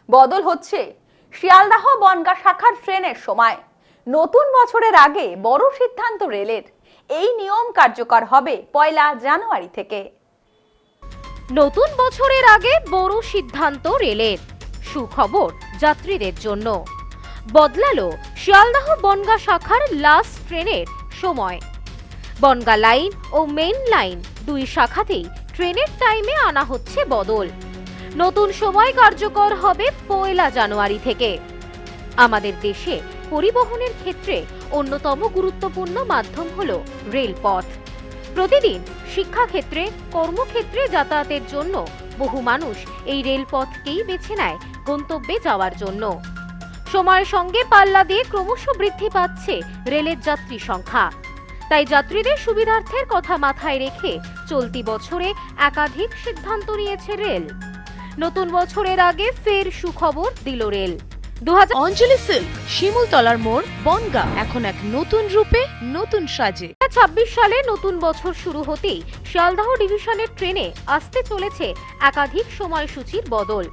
বদল হচ্ছে শিয়ালদাহ বনগাঁ শাখার ট্রেনের সময়। নতুন বছরের আগে বড় সিদ্ধান্ত রেলের। এই নিয়ম কার্যকর হবে 1 জানুয়ারি থেকে। নতুন বছরের আগে বড় সিদ্ধান্ত রেলের। সুখবর যাত্রীদের জন্য। বদলালো শিয়ালদাহ বনগাঁ শাখার লাস্ট ট্রেনের সময়। বনগাঁ লাইন ও মেইন লাইন দুই শাখাতেই ট্রেনের টাইমে আনা হচ্ছে বদল। নতুন সময় কার্যকর হবে 1 জানুয়ারি থেকে। আমাদের দেশে পরিবহনের ক্ষেত্রে অন্যতম গুরুত্বপূর্ণ মাধ্যম হলো রেলপথ। প্রতিদিন শিক্ষাক্ষেত্রে, কর্মক্ষেত্রে যাতায়াতের জন্য বহু মানুষ এই রেলপথকেই বেছে নেয় গন্তব্যে যাওয়ার জন্য। সময়ের সঙ্গে পাল্লা দিয়ে ক্রমশ বৃদ্ধি পাচ্ছে রেলের যাত্রী সংখ্যা। তাই যাত্রীদের সুবিধার্থের কথা মাথায় রেখে চলতি বছরে একাধিক সিদ্ধান্ত নিয়েছে রেল। নতুন বছরের আগে ফের সুখবর দিল রেল। অঞ্জলি সিল্ক, শিমুলতলার মোড়, বনগাঁ এখন এক নতুন রূপে, নতুন সাজে। 2026 সালে নতুন বছর শুরু হতেই শিয়ালদাহ ডিভিশনের ট্রেনে আসতে চলেছে একাধিক সময়সূচির বদল।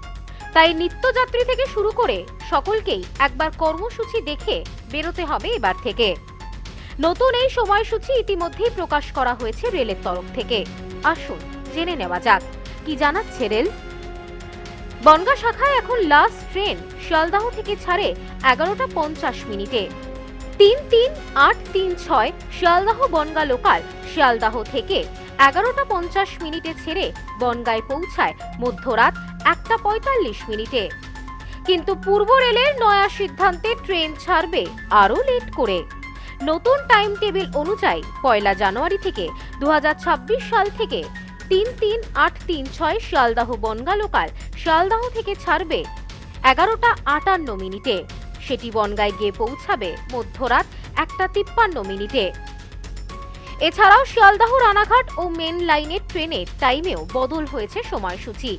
তাই নিত্যযাত্রী থেকে শুরু করে সকলকেই একবার কর্মসূচি দেখে বেরোতে হবে এবার থেকে। নতুন এই সময়সূচি ইতিমধ্যেই প্রকাশ করা হয়েছে রেলের তরফ থেকে। আসুন জেনে নেওয়া যাক কি জানাচ্ছে রেল। বনগাঁ শাখায় এখন লাস্ট ট্রেন শিয়ালদাহ থেকে ছাড়ে 11টা 50 মিনিটে। 33836 শিয়ালদাহ বনগাঁ লোকাল শিয়ালদাহ থেকে 11টা 50 মিনিটে ছেড়ে বনগাঁয় পৌঁছায় মধ্যরাত 1টা 45 মিনিটে। কিন্তু পূর্ব রেলের নয়া সিদ্ধান্তে ট্রেন ছাড়বে আরও লেট করে। নতুন টাইম টেবিল অনুযায়ী 1 জানুয়ারি থেকে 2026 সাল থেকে 33836 শিয়ালদাহ বনগাঁ লোকাল শিয়ালদাহ থেকে ছাড়বে 11টা 58 মিনিটে। সেটি বনগাঁয় গিয়ে পৌঁছাবে মধ্যরাত 1টা 53 মিনিটে। এছাড়াও শিয়ালদাহ রানাঘাট ও মেন লাইনের ট্রেনের টাইমেও বদল হয়েছে সময়সূচি।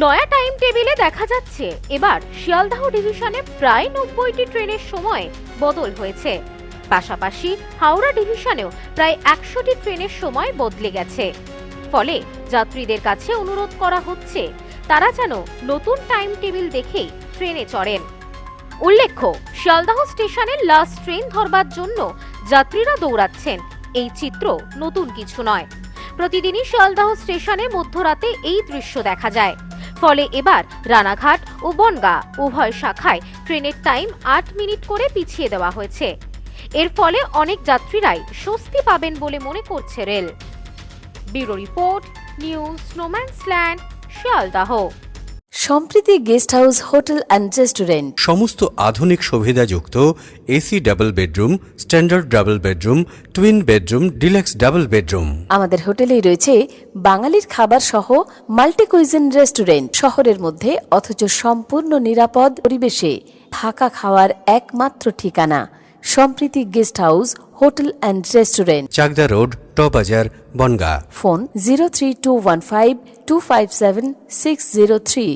নয়া টাইম টেবিলে দেখা যাচ্ছে এবার শিয়ালদাহ ডিভিশনে প্রায় 90টি ট্রেনের সময় বদল হয়েছে। পাশাপাশি হাওড়া ডিভিশনেও প্রায় 100টি ট্রেনের সময় বদলে গেছে। ফলে যাত্রীদের কাছে অনুরোধ করা হচ্ছে তারা যেন নতুন টাইম টেবিল দেখেই ট্রেনে চড়েন। উল্লেখ্য, শিয়ালদাহ স্টেশনের লাস্ট ট্রেন ধরবার জন্য যাত্রীরা দৌড়াচ্ছেন। এই চিত্র নতুন কিছু নয়। প্রতিদিনই শিয়ালদাহ স্টেশনে মধ্যরাতে এই দৃশ্য দেখা যায়। ফলে এবার রানাঘাট ও বনগাঁ উভয় শাখায় ট্রেনের টাইম 8 মিনিট করে পিছিয়ে দেওয়া হয়েছে। এর ফলে অনেক যাত্রীরাই স্বস্তি পাবেন বলে মনে করছে রেল। ব্যুরো রিপোর্ট, নিউজ স্নোম্যান্সল্যান্ড, Sealdah. Sampriti guest house, hotel and restaurant. সমস্ত আধুনিক সুবিধাযুক্ত AC double bedroom, standard double bedroom, twin bedroom, deluxe double bedroom. আমাদের হোটেলেই রয়েছে বাঙালির খাবার সহ মাল্টি কুইজিন রেস্টুরেন্ট। শহরের মধ্যে অথচ সম্পূর্ণ নিরাপদ পরিবেশে থাকা খাওয়ার একমাত্র ঠিকানা Sampriti guest house, hotel and restaurant, Chakdah road, টবাজার, বনগাঁ। ফোন 03215257603।